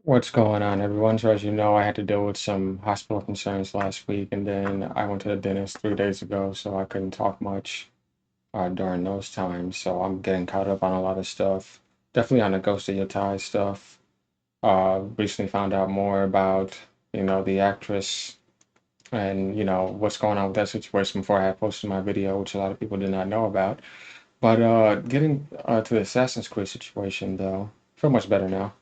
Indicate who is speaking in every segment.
Speaker 1: What's going on, everyone? So, as you know, I had to deal with some hospital concerns last week, and then I went to the dentist 3 days ago, so I couldn't talk much during those times. So, I'm getting caught up on a lot of stuff. Definitely on the Ghost of Your Tie stuff. Recently found out more about, the actress and, what's going on with that situation before I had posted my video, which a lot of people did not know about. But getting to the Assassin's Creed situation, though, I feel much better now.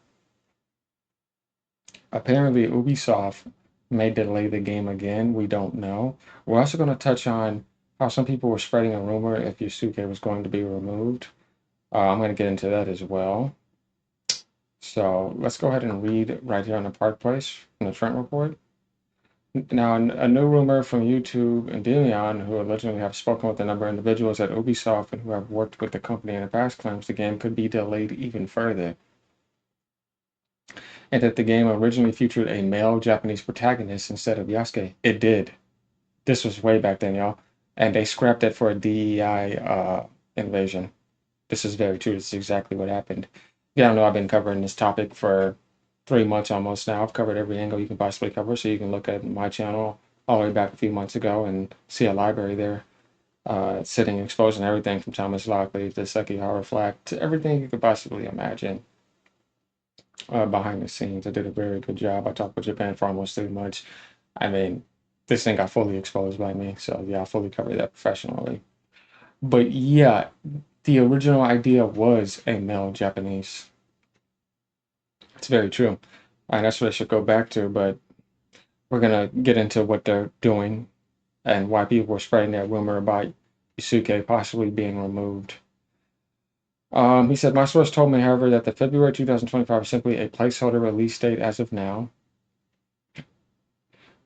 Speaker 1: Apparently, Ubisoft may delay the game again. We don't know. We're also going to touch on how some people were spreading a rumor if Yasuke was going to be removed. I'm going to get into that as well. So let's go ahead and read right here on the Park Place from the Trent Report. Now, a new rumor from YouTube and Delion, who allegedly have spoken with a number of individuals at Ubisoft and who have worked with the company in the past, claims the game could be delayed even further, and that the game originally featured a male Japanese protagonist instead of Yasuke. It did. This was way back then, y'all. And they scrapped it for a DEI invasion. This is very true. This is exactly what happened. Yeah, I know I've been covering this topic for 3 months almost now. I've covered every angle you can possibly cover. So you can look at my channel all the way back a few months ago and see a library there sitting exposing everything from Thomas Lockley to Sekihara Flack to everything you could possibly imagine behind the scenes. I did a very good job. I talked with Japan for almost 3 months. I mean, this thing got fully exposed by me. So yeah, I fully covered that professionally. But yeah, the original idea was a male Japanese. It's very true. And that's what I should go back to. But we're going to get into what they're doing and why people were spreading that rumor about Yusuke possibly being removed. He said, my source told me, however, that the February 2025 is simply a placeholder release date as of now.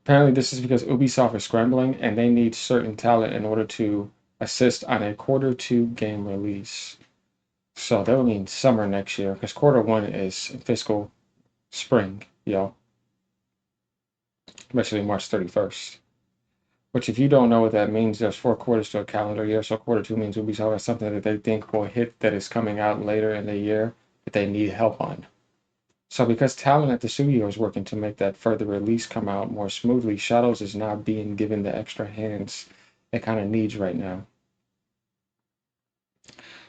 Speaker 1: Apparently, this is because Ubisoft is scrambling and they need certain talent in order to assist on a quarter 2 game release. So that would mean summer next year because quarter 1 is fiscal spring, basically March 31st. Which, if you don't know what that means, there's 4 quarters to a calendar year. So quarter 2 means Ubisoft has something that they think will hit that is coming out later in the year that they need help on. So because talent at the studio is working to make that further release come out more smoothly, Shadows is not being given the extra hands it kind of needs right now.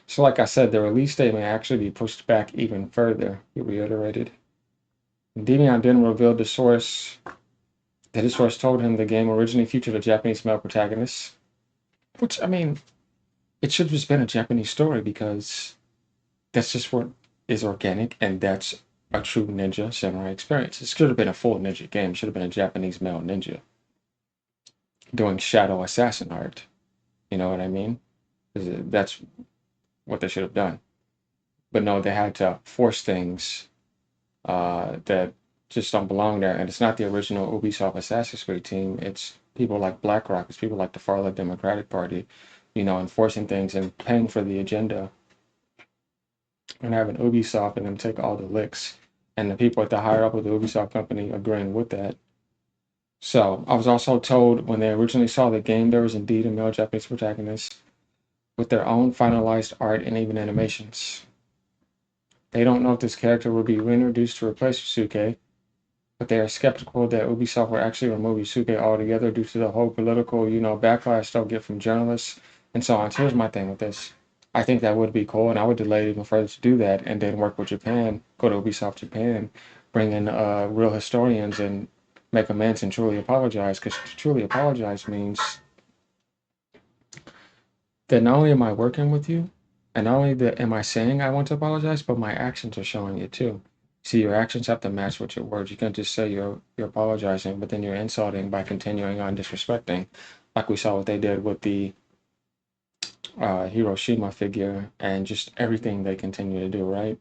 Speaker 1: So like I said, the release date may actually be pushed back even further, he reiterated. Deviant didn't reveal the source that his source told him the game originally featured a Japanese male protagonist. Which, I mean, it should have just been a Japanese story because that's just what is organic and that's a true ninja samurai experience. It should have been a full ninja game. It should have been a Japanese male ninja doing shadow assassin art. You know what I mean? That's what they should have done. But no, they had to force things that just don't belong there. And it's not the original Ubisoft Assassin's Creed team. It's people like BlackRock. It's people like the far left Democratic Party, enforcing things and paying for the agenda and having Ubisoft and them take all the licks. And the people at the higher up of the Ubisoft company agreeing with that. So I was also told when they originally saw the game, there was indeed a male Japanese protagonist with their own finalized art and even animations. They don't know if this character will be reintroduced to replace Yusuke, but they are skeptical that Ubisoft will actually remove Yusuke altogether due to the whole political, backlash they'll get from journalists and so on. So here's my thing with this. I think that would be cool, and I would delay it even further to do that, and then work with Japan, go to Ubisoft Japan, bring in real historians and make amends and truly apologize, because to truly apologize means that not only am I working with you, and not only am I saying I want to apologize, but my actions are showing it too. See, your actions have to match with your words. You can't just say you're apologizing, but then you're insulting by continuing on disrespecting, like we saw what they did with the Hiroshima figure and just everything they continue to do. Right?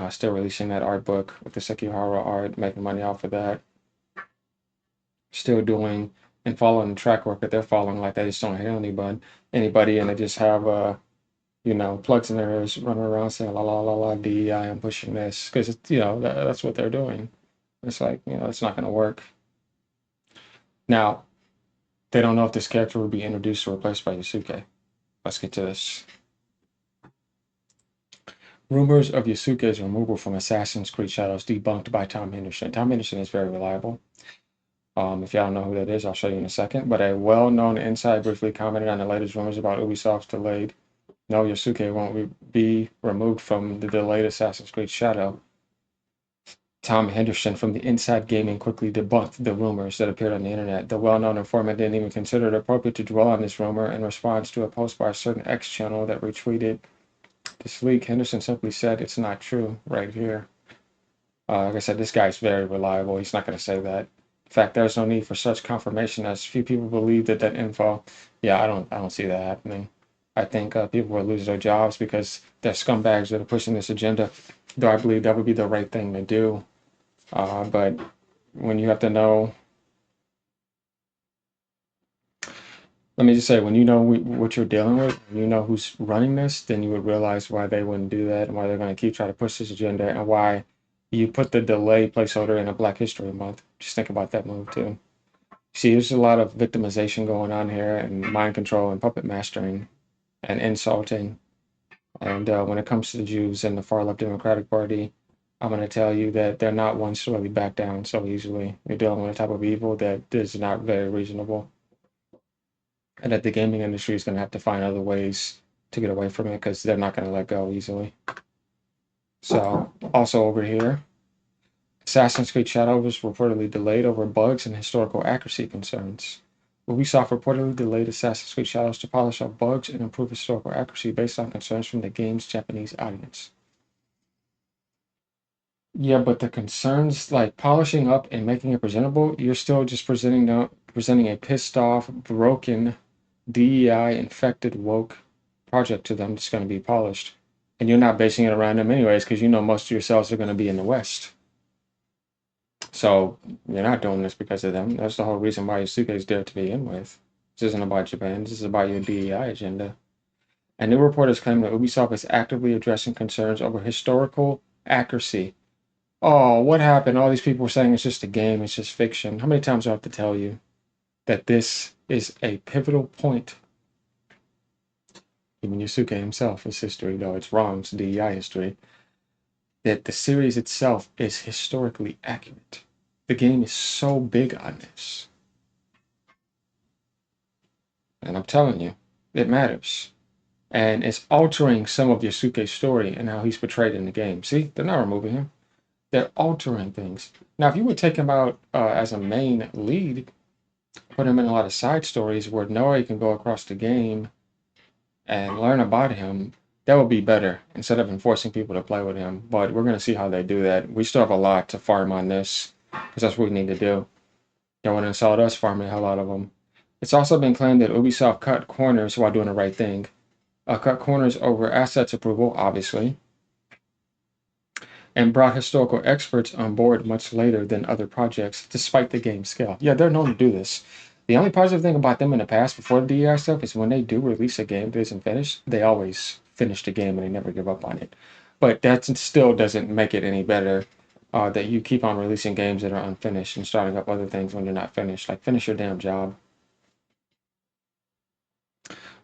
Speaker 1: Still releasing that art book with the Sekihara art, making money off of that. Still doing and following the track record they're following, like they just don't hate anybody, and they just have plugs in their ears running around saying la la la la DEI, I'm pushing this because that's what they're doing. It's like, it's not going to work. Now, they don't know if this character will be introduced or replaced by Yasuke. Let's get to this. Rumors of Yasuke's removal from Assassin's Creed Shadows debunked by Tom Henderson. Tom Henderson is very reliable. If y'all don't know who that is, I'll show you in a second. But a well-known insider briefly commented on the latest rumors about Ubisoft's delayed. No, Yasuke won't be removed from the delayed Assassin's Creed Shadow. Tom Henderson from the Inside Gaming quickly debunked the rumors that appeared on the internet. The well-known informant didn't even consider it appropriate to dwell on this rumor in response to a post by a certain X channel that retweeted this leak. Henderson simply said it's not true right here. Like I said, this guy's very reliable. He's not going to say that. In fact, there's no need for such confirmation as few people believe that info. Yeah, I don't see that happening. I think people will lose their jobs because they're scumbags that are pushing this agenda. Though I believe that would be the right thing to do. But when you have to know, let me just say, when you know what you're dealing with, when you know who's running this, then you would realize why they wouldn't do that and why they're going to keep trying to push this agenda and why you put the delay placeholder in a Black History Month. Just think about that move too. See, there's a lot of victimization going on here and mind control and puppet mastering and insulting. And when it comes to the Jews and the far left Democratic Party, I'm going to tell you that they're not ones to really back down so easily. You're dealing with a type of evil that is not very reasonable. And that the gaming industry is going to have to find other ways to get away from it because they're not going to let go easily. So, also over here, Assassin's Creed Shadows was reportedly delayed over bugs and historical accuracy concerns. Ubisoft reportedly delayed Assassin's Creed Shadows to polish up bugs and improve historical accuracy based on concerns from the game's Japanese audience. Yeah, but the concerns like polishing up and making it presentable, you're still just presenting a pissed off, broken, DEI infected woke project to them that's going to be polished. And you're not basing it around them anyways, because you know most of your sales are going to be in the West. So you're not doing this because of them. That's the whole reason why Yasuke is there to begin with. This isn't about Japan. This is about your DEI agenda. And new reporters claim that Ubisoft is actively addressing concerns over historical accuracy. Oh, what happened? All these people were saying it's just a game, it's just fiction. How many times do I have to tell you that this is a pivotal point? Even Yasuke himself, his history, though it's wrong, it's DEI history, that the series itself is historically accurate. The game is so big on this. And I'm telling you, it matters. And it's altering some of Yasuke's story and how he's portrayed in the game. See, they're not removing him. They're altering things. Now, if you would take him out as a main lead, put him in a lot of side stories where Nori can go across the game and learn about him, that would be better instead of enforcing people to play with him. But we're going to see how they do that. We still have a lot to farm on this because that's what we need to do. Y'all want to insult us, farm the hell out of them. It's also been claimed that Ubisoft cut corners while doing the right thing. Cut corners over assets approval, obviously, and brought historical experts on board much later than other projects, despite the game's scale. Yeah, they're known to do this. The only positive thing about them in the past, before the DEI stuff, is when they do release a game that isn't finished, they always finish the game and they never give up on it. But that still doesn't make it any better that you keep on releasing games that are unfinished and starting up other things when they're not finished. Like, finish your damn job.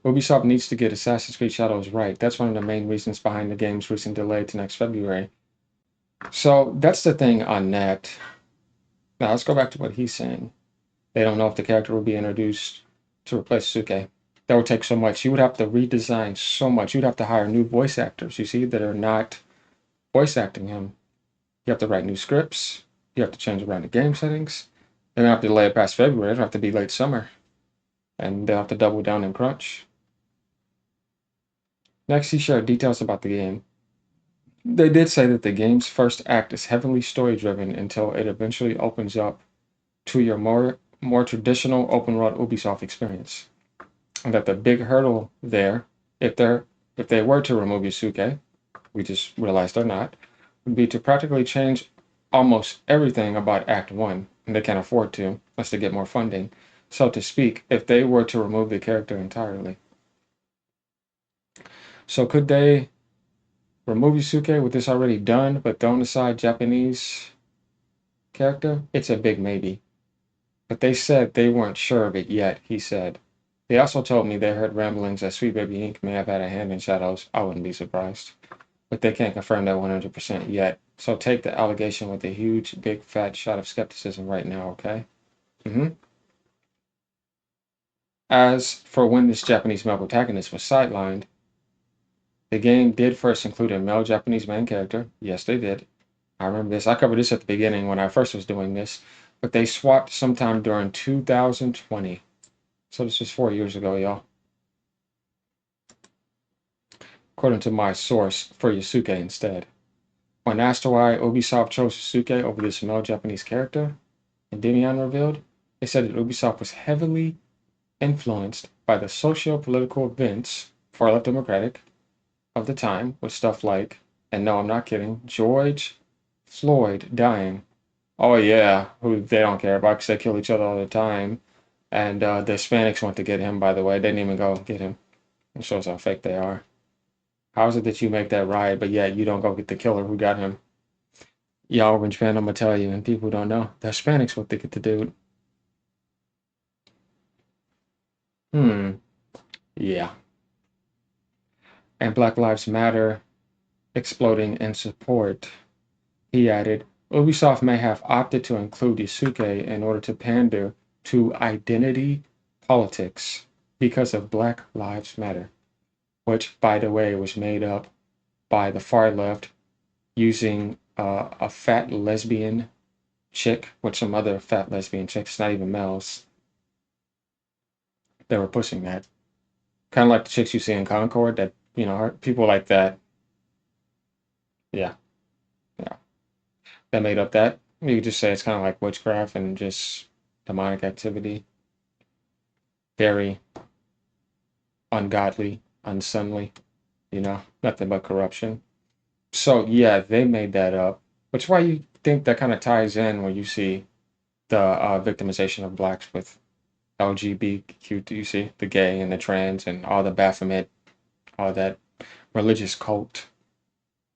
Speaker 1: Ubisoft needs to get Assassin's Creed Shadows right. That's one of the main reasons behind the game's recent delay to next February. So that's the thing on that. Now let's go back to what he's saying. They don't know if the character will be introduced to replace Suke. That would take so much. You would have to redesign so much. You'd have to hire new voice actors, you see, that are not voice acting him. You have to write new scripts. You have to change around the game settings. They're going to have to delay it past February. It'll have to be late summer. And they'll have to double down and crunch. Next, he shared details about the game. They did say that the game's first act is heavily story-driven until it eventually opens up to your more traditional open-world Ubisoft experience. And that the big hurdle there, if they were to remove Yasuke, we just realized they're not, would be to practically change almost everything about Act 1, and they can't afford to, unless they get more funding, so to speak, if they were to remove the character entirely. So could they remove Yasuke with this already done, but don't aside Japanese character? It's a big maybe. But they said they weren't sure of it yet, he said. They also told me they heard ramblings that Sweet Baby Inc. may have had a hand in Shadows. I wouldn't be surprised. but they can't confirm that 100% yet. So take the allegation with a huge, big, fat shot of skepticism right now, okay? Mm-hmm. As for when this Japanese male protagonist was sidelined, the game did first include a male Japanese main character. Yes, they did. I remember this. I covered this at the beginning when I first was doing this, but they swapped sometime during 2020. So this was 4 years ago, y'all. According to my source for Yasuke instead. When asked why Ubisoft chose Yasuke over this male Japanese character, and Demian revealed, they said that Ubisoft was heavily influenced by the socio-political events, far left democratic, of the time, with stuff like, and no, I'm not kidding, George Floyd dying. Oh yeah, who they don't care about because they kill each other all the time. And the Hispanics went to get him, by the way. They didn't even go get him. It shows how fake they are. How is it that you make that riot, but yet you don't go get the killer who got him? Y'all orange fan, I'm gonna tell you, and people who don't know. The Hispanics went to get the dude. Yeah. And Black Lives Matter exploding in support. He added, Ubisoft may have opted to include Yasuke in order to pander to identity politics because of Black Lives Matter, which, by the way, was made up by the far left using a fat lesbian chick with some other fat lesbian chicks, not even males, that were pushing that. Kind of like the chicks you see in Concord that, people like that. Yeah, yeah. That made up that. You could just say it's kind of like witchcraft and just demonic activity. Very ungodly, unsunly, nothing but corruption. So yeah, they made that up, which is why you think that kind of ties in when you see the victimization of blacks with LGBTQ, you see the gay and the trans and all the Baphomet, all that religious cult,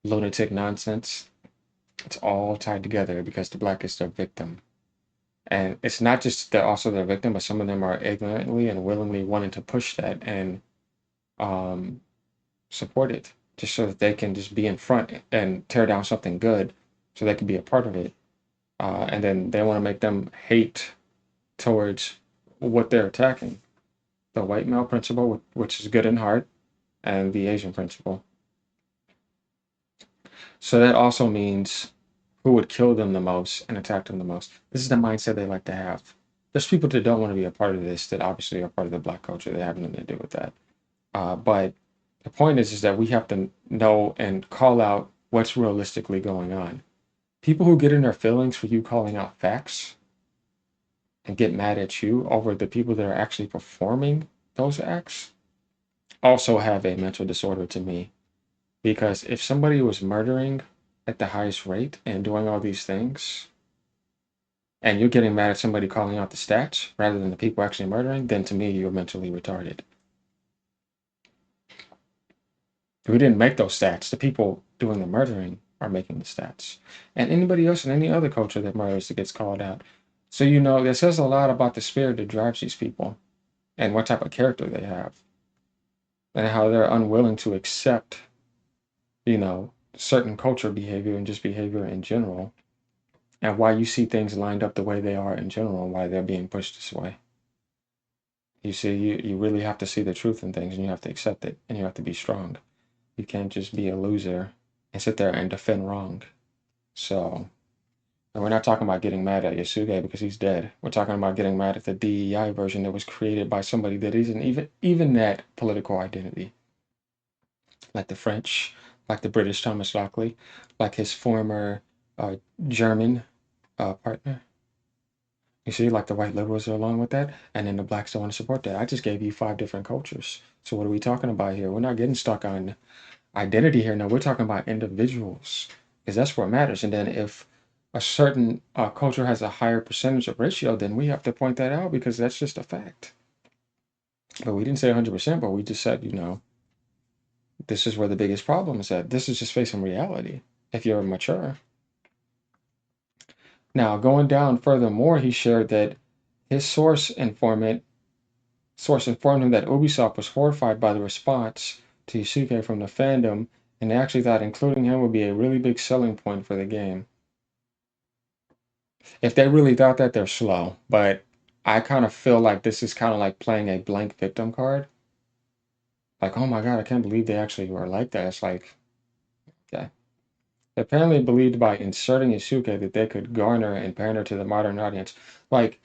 Speaker 1: lunatic nonsense. It's all tied together because the black is their victim. And it's not just they're also their victim, but some of them are ignorantly and willingly wanting to push that and um, support it just so that they can just be in front and tear down something good so they can be a part of it. And then they want to make them hate towards what they're attacking, the white male principle, which is good in heart, and the Asian principle. So that also means who would kill them the most and attack them the most. This is the mindset they like to have. There's people that don't want to be a part of this that obviously are part of the black culture. They have nothing to do with that. But the point is that we have to know and call out what's realistically going on. People who get in their feelings for you calling out facts and get mad at you over the people that are actually performing those acts also have a mental disorder to me. Because if somebody was murdering at the highest rate and doing all these things, and you're getting mad at somebody calling out the stats rather than the people actually murdering, then to me, you're mentally retarded. We didn't make those stats. The people doing the murdering are making the stats. And anybody else in any other culture that murders that gets called out. So, that says a lot about the spirit that drives these people and what type of character they have and how they're unwilling to accept, certain culture behavior and just behavior in general and why you see things lined up the way they are in general and why they're being pushed this way. You see, you really have to see the truth in things and you have to accept it and you have to be strong. You can't just be a loser and sit there and defend wrong. So, and we're not talking about getting mad at Yasuke because he's dead. We're talking about getting mad at the DEI version that was created by somebody that isn't even that political identity. Like the French, like the British Thomas Lockley, like his former uh, German partner. You see, like the white liberals are along with that, and then the blacks don't want to support that. I just gave you 5 different cultures. So what are we talking about here? We're not getting stuck on identity here. No, we're talking about individuals because that's what matters. And then if a certain culture has a higher percentage of ratio, then we have to point that out because that's just a fact. But we didn't say 100%, but we just said, this is where the biggest problem is at. This is just facing reality if you're mature. Now, going down furthermore, he shared that his source informed him that Ubisoft was horrified by the response to Yasuke from the fandom And they actually thought including him would be a really big selling point for the game. If they really thought that, they're slow. But I kind of feel like this is kind of like playing a blank victim card. Like, oh my God, I can't believe they actually were like that. It's like, okay. They apparently believed by inserting Yasuke that they could garner and pander to the modern audience. Like,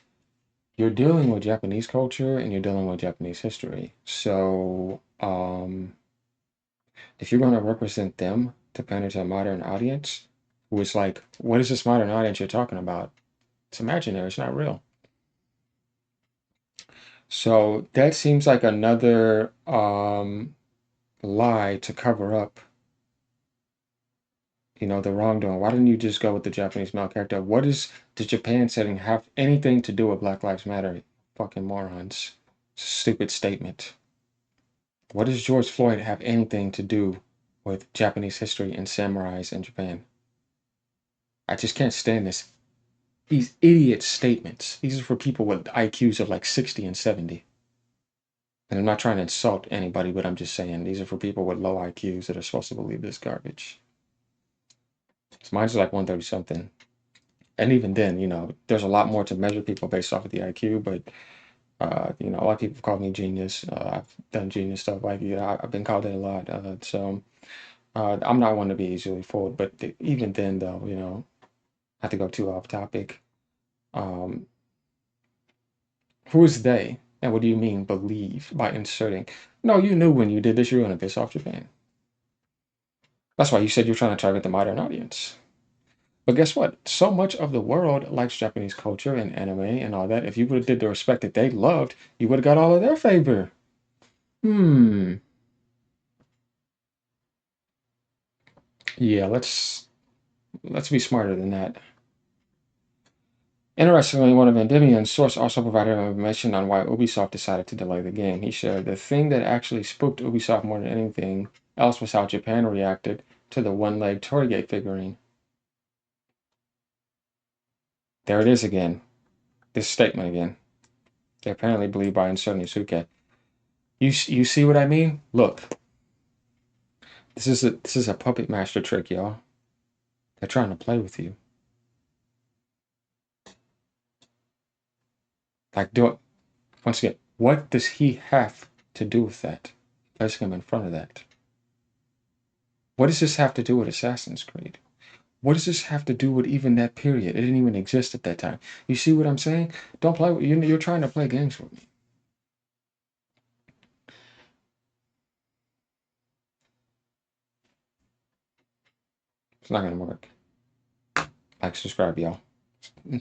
Speaker 1: you're dealing with Japanese culture and you're dealing with Japanese history. So, if you're going to represent them to pander to a modern audience, who is like, what is this modern audience you're talking about? It's imaginary, it's not real. So that seems like another lie to cover up, the wrongdoing. Why didn't you just go with the Japanese male character? What does the Japan setting have anything to do with Black Lives Matter? Fucking morons. Stupid statement. What does George Floyd have anything to do with Japanese history and samurais in Japan? I just can't stand these idiot statements. These are for people with IQs of like 60 and 70. And I'm not trying to insult anybody, but I'm just saying these are for people with low IQs that are supposed to believe this garbage. So mine's like 130 something. And even then, there's a lot more to measure people based off of the IQ, but a lot of people call me genius. I've done genius stuff like I've been called it a lot. So I'm not one to be easily fooled. But even then, though, not to go too off topic. Um, who is they? And what do you mean believe by inserting? No, you knew when you did this, you were going to piss off Japan. That's why you said you're trying to target the modern audience. But guess what? So much of the world likes Japanese culture and anime and all that. If you would have did the respect that they loved, you would have got all of their favor. Hmm. Yeah, let's be smarter than that. Interestingly, one of Endymion's source also provided information on why Ubisoft decided to delay the game. He shared the thing that actually spooked Ubisoft more than anything else was how Japan reacted to the one-legged Torigate figurine. There it is again. This statement again. They apparently believe by inserting Yasuke. You see what I mean? Look, this is a puppet master trick, y'all. They're trying to play with you. Like, do it once again. What does he have to do with that? Placing him in front of that. What does this have to do with Assassin's Creed? What does this have to do with even that period? It didn't even exist at that time. You see what I'm saying? Don't play with you. You're trying to play games with me. It's not gonna work. Like, subscribe, y'all.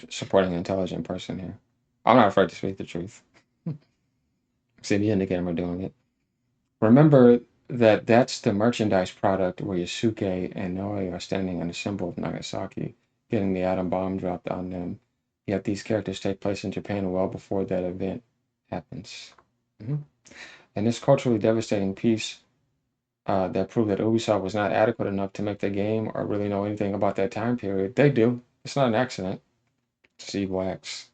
Speaker 1: Supporting an intelligent person here. I'm not afraid to speak the truth. See me and the camera doing it. Remember that that's the merchandise product where Yasuke and Noe are standing on the symbol of Nagasaki, getting the atom bomb dropped on them. Yet these characters take place in Japan well before that event happens. Mm-hmm. And this culturally devastating piece that proved that Ubisoft was not adequate enough to make the game or really know anything about that time period. They do. It's not an accident. Steve Wax.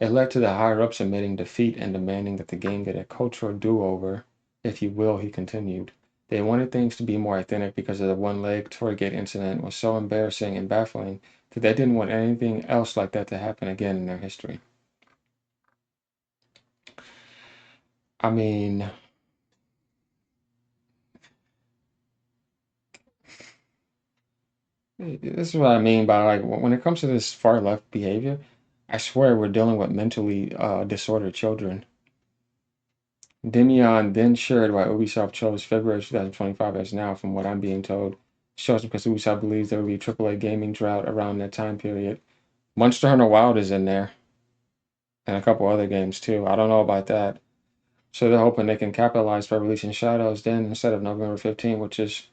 Speaker 1: It led to the higher-ups admitting defeat and demanding that the game get a cultural do-over, if you will, he continued. They wanted things to be more authentic because of the one-leg Torgate incident was so embarrassing and baffling that they didn't want anything else like that to happen again in their history. I mean, this is what I mean by like when it comes to this far left behavior, I swear we're dealing with mentally disordered children. Demian then shared why Ubisoft chose February 2025 as now, from what I'm being told. Shows because Ubisoft believes there will be a AAA gaming drought around that time period. Monster Hunter Wild is in there, and a couple other games too. I don't know about that. So they're hoping they can capitalize by releasing Shadows then instead of November 15, which is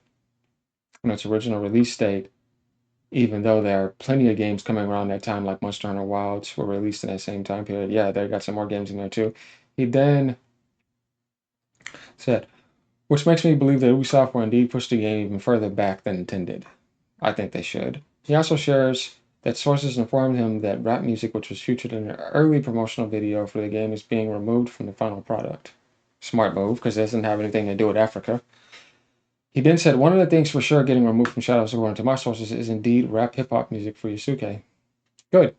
Speaker 1: its original release date, even though there are plenty of games coming around that time, like Monster Hunter Wilds were released in that same time period. Yeah, they got some more games in there too. He then said, which makes me believe that Ubisoft will indeed push the game even further back than intended. I think they should. He also shares that sources informed him that rap music, which was featured in an early promotional video for the game, is being removed from the final product. Smart move, because it doesn't have anything to do with Africa. He then said, one of the things for sure getting removed from Shadows, according to my sources, is indeed rap hip-hop music for Yasuke. Good.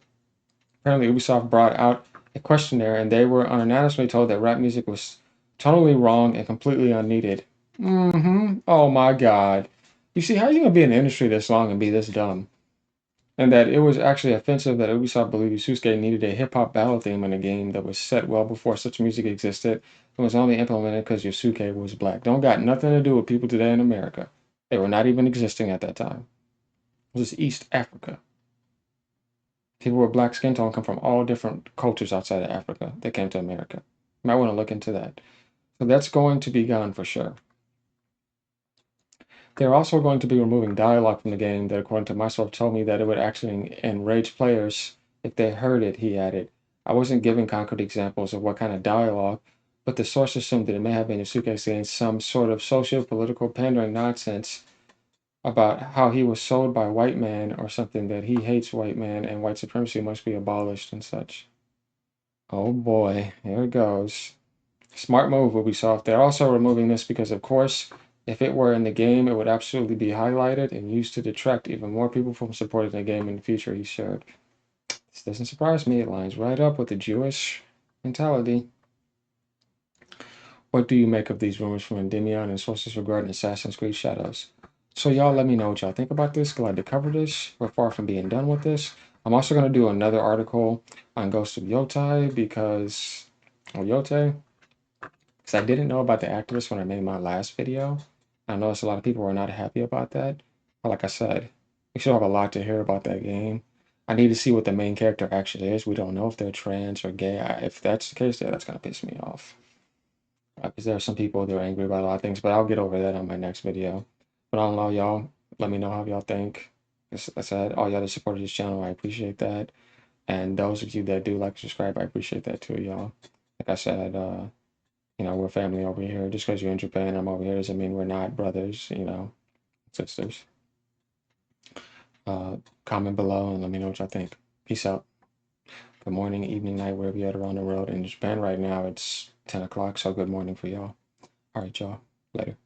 Speaker 1: Apparently, Ubisoft brought out a questionnaire, and they were unanimously told that rap music was totally wrong and completely unneeded. Oh my god. You see, how are you going to be in the industry this long and be this dumb? And that it was actually offensive that Ubisoft believed Yasuke needed a hip-hop battle theme in a game that was set well before such music existed and was only implemented because Yasuke was black. Don't got nothing to do with people today in America. They were not even existing at that time. It was East Africa. People with black skin tone come from all different cultures outside of Africa. They came to America. You might want to look into that. So that's going to be gone for sure. They're also going to be removing dialogue from the game that, according to myself, told me that it would actually enrage players if they heard it, he added. I wasn't giving concrete examples of what kind of dialogue, but the source assumed that it may have been Yasuke saying some sort of socio-political pandering nonsense about how he was sold by white man or something, that he hates white man and white supremacy must be abolished and such. Oh boy, here it goes. Smart move, Ubisoft. They're also removing this because, of course, if it were in the game, it would absolutely be highlighted and used to detract even more people from supporting the game in the future, he shared. This doesn't surprise me. It lines right up with the Jewish mentality. What do you make of these rumors from Endymion and sources regarding Assassin's Creed Shadows? So y'all let me know what y'all think about this. Glad to cover this. We're far from being done with this. I'm also going to do another article on Ghost of Yotai because, or Yote, because I didn't know about the activist when I made my last video. I noticed a lot of people were not happy about that. But like I said, we still have a lot to hear about that game. I need to see what the main character actually is. We don't know if they're trans or gay. If that's the case, yeah, that's going to piss me off. Because there are some people that are angry about a lot of things, but I'll get over that on my next video. But I don't know, y'all. Let me know how y'all think. As I said, all y'all that supported this channel, I appreciate that. And those of you that do like and subscribe, I appreciate that too, y'all. Like I said, we're family over here. Just because you're in Japan, I'm over here doesn't mean we're not brothers, sisters. Comment below and let me know what y'all think. Peace out. Good morning, evening, night, wherever you're at around the world. In Japan right now, it's 10 o'clock, so good morning for y'all. All right, y'all. Later.